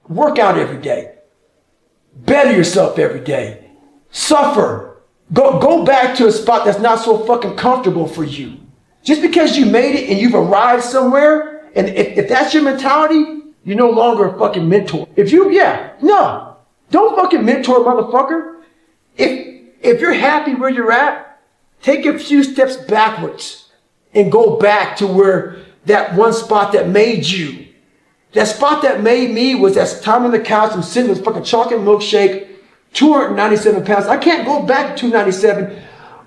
Work out every day. Better yourself every day. Suffer. Go back to a spot that's not so fucking comfortable for you. Just because you made it and you've arrived somewhere, and if that's your mentality, you're no longer a fucking mentor. Don't fucking mentor, motherfucker. If you're happy where you're at, take a few steps backwards and go back to where that one spot that made you. That spot that made me was that time on the couch, I'm sitting with fucking chocolate milkshake, 297 pounds. I can't go back to 297,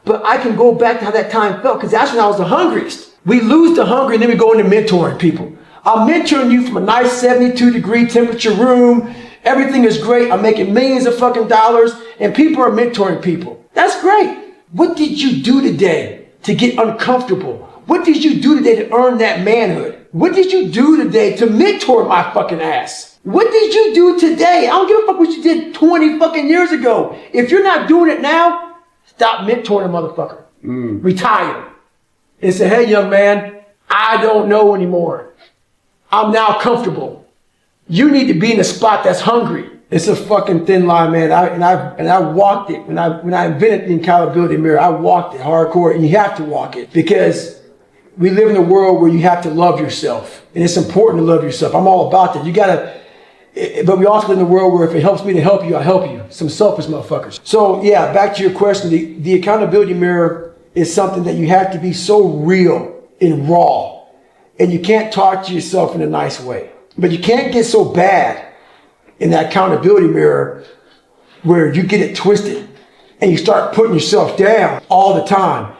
but I can go back to how that time felt, because that's when I was the hungriest. We lose the hunger and then we go into mentoring people. I'm mentoring you from a nice 72-degree temperature room. Everything is great. I'm making millions of fucking dollars and people are mentoring people. That's great. What did you do today to get uncomfortable? What did you do today to earn that manhood? What did you do today to mentor my fucking ass? What did you do today? I don't give a fuck what you did 20 fucking years ago. If you're not doing it now, stop mentoring a motherfucker. Retire. And say, hey, young man, I don't know anymore. I'm now comfortable. You need to be in a spot that's hungry. It's a fucking thin line, man. I walked it. When I invented the accountability mirror, I walked it hardcore, and you have to walk it because we live in a world where you have to love yourself, and it's important to love yourself. I'm all about that. You gotta, but we also live in a world where if it helps me to help you, I help you. Some selfish motherfuckers. So yeah, back to your question. The accountability mirror is something that you have to be so real and raw, and you can't talk to yourself in a nice way. But you can't get so bad in that accountability mirror where you get it twisted and you start putting yourself down all the time.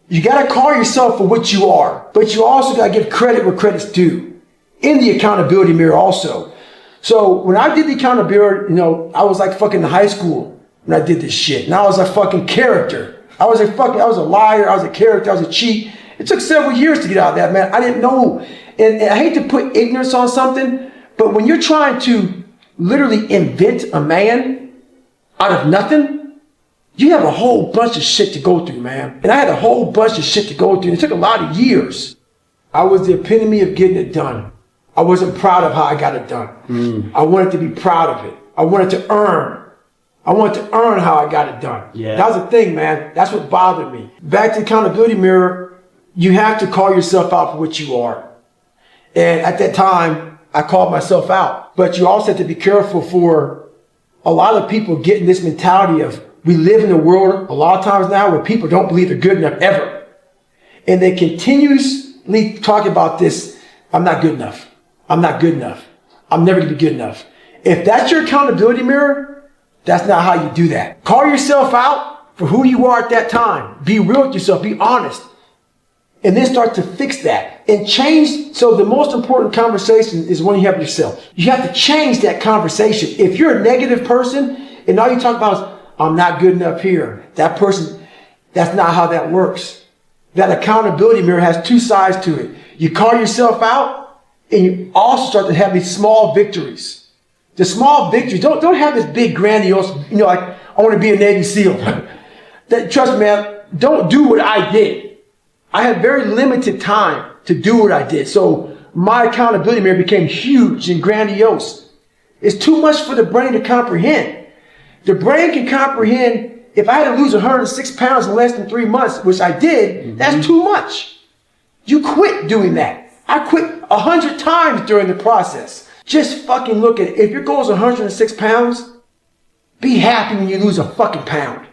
You got to call yourself for what you are, but you also got to give credit where credit's due in the accountability mirror also. So when I did the accountability, I was like fucking in high school when I did this shit. And I was a fucking character. I was a liar. I was a character. I was a cheat. It took several years to get out of that, man. I didn't know. And I hate to put ignorance on something, but when you're trying to literally invent a man out of nothing, you have a whole bunch of shit to go through, man. And I had a whole bunch of shit to go through. It took a lot of years. I was the epitome of getting it done. I wasn't proud of how I got it done. I wanted to be proud of it. I wanted to earn. I wanted to earn how I got it done. Yeah. That was the thing, man. That's what bothered me. Back to the accountability mirror, you have to call yourself out for what you are. And at that time, I called myself out. But you also have to be careful for a lot of people getting this mentality of, we live in a world a lot of times now where people don't believe they're good enough ever. And they continuously talk about this, I'm not good enough. I'm not good enough. I'm never going to be good enough. If that's your accountability mirror, that's not how you do that. Call yourself out for who you are at that time. Be real with yourself. Be honest. And then start to fix that and change. So the most important conversation is one you have with yourself. You have to change that conversation. If you're a negative person and all you talk about is, I'm not good enough here. That person, that's not how that works. That accountability mirror has two sides to it. You call yourself out and you also start to have these small victories. The small victories, don't have this big grandiose, like, I want to be a Navy SEAL. Trust me, man, don't do what I did. I had very limited time to do what I did. So my accountability mirror became huge and grandiose. It's too much for the brain to comprehend. The brain can comprehend if I had to lose 106 pounds in less than 3 months, which I did, that's too much. You quit doing that. I quit 100 times during the process. Just fucking look at it. If your goal is 106 pounds, be happy when you lose a fucking pound.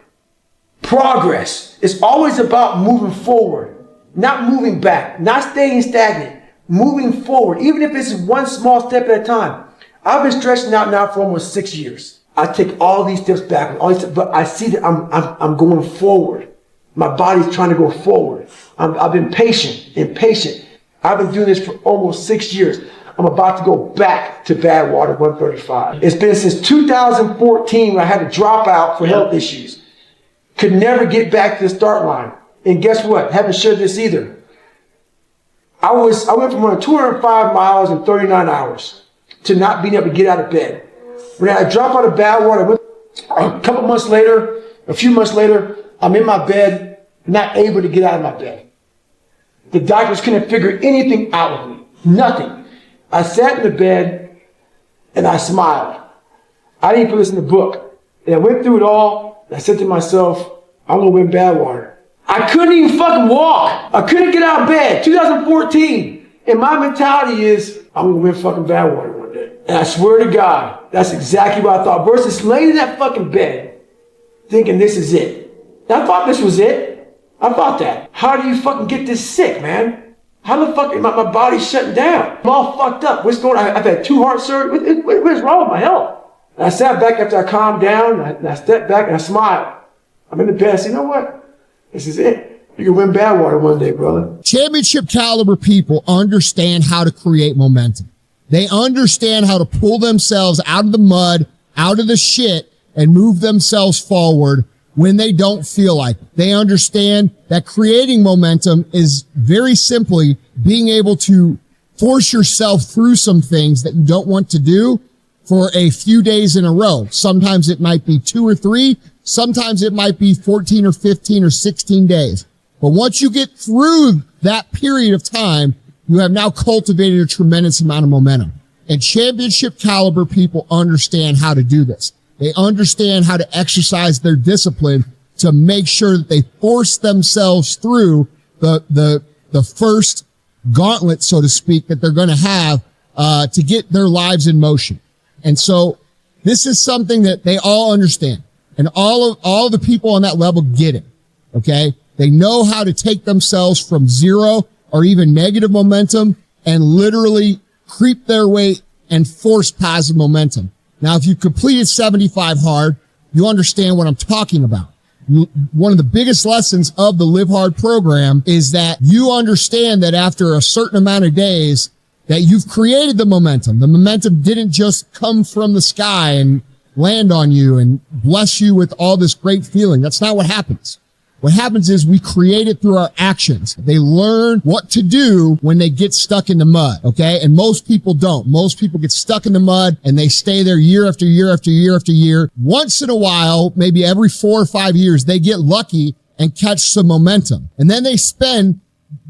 Progress is always about moving forward. Not moving back, not staying stagnant, moving forward, even if it's one small step at a time. I've been stretching out now for almost 6 years. I take all these steps back, but I see that I'm going forward. My body's trying to go forward. I've been patient and patient. I've been doing this for almost 6 years. I'm about to go back to bad water 135. It's been since 2014 when I had to drop out for health issues. Could never get back to the start line. And guess what? Haven't shared this either. I went from running 205 miles in 39 hours to not being able to get out of bed. When I dropped out of bad water, a few months later, I'm in my bed, not able to get out of my bed. The doctors couldn't figure anything out of me. Nothing. I sat in the bed And I smiled. I didn't put this in the book. And I went through it all, and I said to myself, I'm gonna win Badwater. I couldn't even fucking walk. I couldn't get out of bed. 2014. And my mentality is, I'm gonna win fucking Badwater one day. And I swear to God, that's exactly what I thought. Versus laying in that fucking bed, thinking this is it. And I thought this was it. I thought that. How do you fucking get this sick, man? How the fuck, my body's shutting down. I'm all fucked up. What's going on? I've had 2 heart surgeries. What is wrong with my health? And I sat back after I calmed down, and I stepped back and I smiled. I'm in the bed. I said, you know what? This is it. You can win Badwater one day, brother. Championship caliber people understand how to create momentum. They understand how to pull themselves out of the mud, out of the shit, and move themselves forward when they don't feel like it. They understand that creating momentum is very simply being able to force yourself through some things that you don't want to do for a few days in a row. Sometimes it might be 2 or 3. Sometimes it might be 14 or 15 or 16 days. But once you get through that period of time, you have now cultivated a tremendous amount of momentum. And championship caliber people understand how to do this. They understand how to exercise their discipline to make sure that they force themselves through the first gauntlet, so to speak, that they're going to have to get their lives in motion. And so this is something that they all understand. And all the people on that level get it. Okay. They know how to take themselves from 0 or even negative momentum and literally creep their way and force positive momentum. Now, if you completed 75 hard, you understand what I'm talking about. One of the biggest lessons of the Live Hard program is that you understand that after a certain amount of days that you've created the momentum. The momentum didn't just come from the sky and land on you and bless you with all this great feeling. That's not what happens. What happens is we create it through our actions. They learn what to do when they get stuck in the mud, okay? And most people don't. Most people get stuck in the mud and they stay there year after year after year after year. Once in a while, maybe every 4 or 5 years, they get lucky and catch some momentum. And then they spend,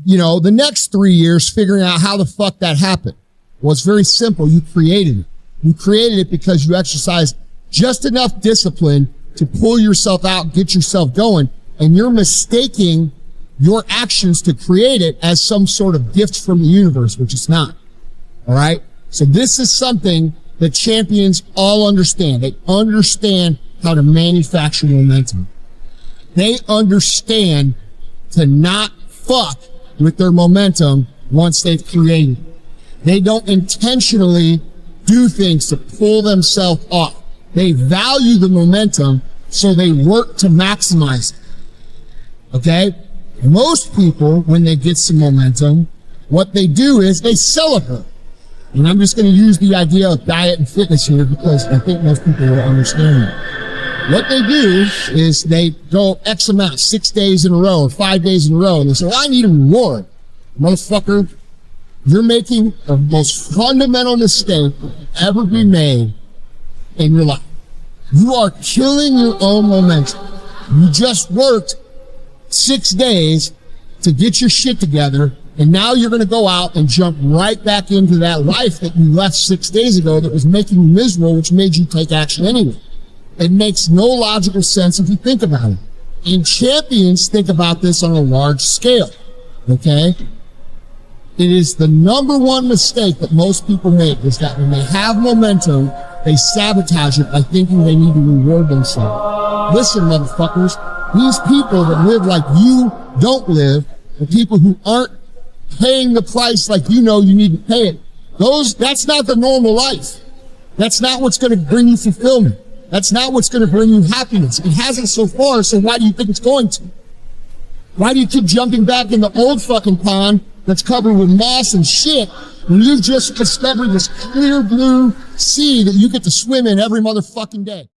the next 3 years figuring out how the fuck that happened. Well, it's very simple. You created it. You created it because you exercised just enough discipline to pull yourself out, get yourself going. And you're mistaking your actions to create it as some sort of gift from the universe, which it's not. All right. So this is something that champions all understand. They understand how to manufacture momentum. They understand to not fuck with their momentum once they've created it. They don't intentionally do things to pull themselves off. They value the momentum, so they work to maximize it. Okay? Most people, when they get some momentum, what they do is they celebrate. And I'm just going to use the idea of diet and fitness here because I think most people will understand that. What they do is they go X amount, 6 days in a row or 5 days in a row, and they say, well, I need a reward. Motherfucker, you're making the most fundamental mistake ever be made in your life. You are killing your own momentum. You just worked 6 days to get your shit together, and now you're going to go out and jump right back into that life that you left 6 days ago that was making you miserable, which made you take action anyway. It makes no logical sense if you think about it. And champions think about this on a large scale, okay? It is the number one mistake that most people make is that when they have momentum, they sabotage it by thinking they need to reward themselves. Listen, motherfuckers, these people that live like you don't live, the people who aren't paying the price like you know you need to pay it, that's not the normal life. That's not what's going to bring you fulfillment. That's not what's going to bring you happiness. It hasn't so far, so why do you think it's going to? Why do you keep jumping back in the old fucking pond that's covered with moss and shit when you just discovered this clear blue sea that you get to swim in every motherfucking day?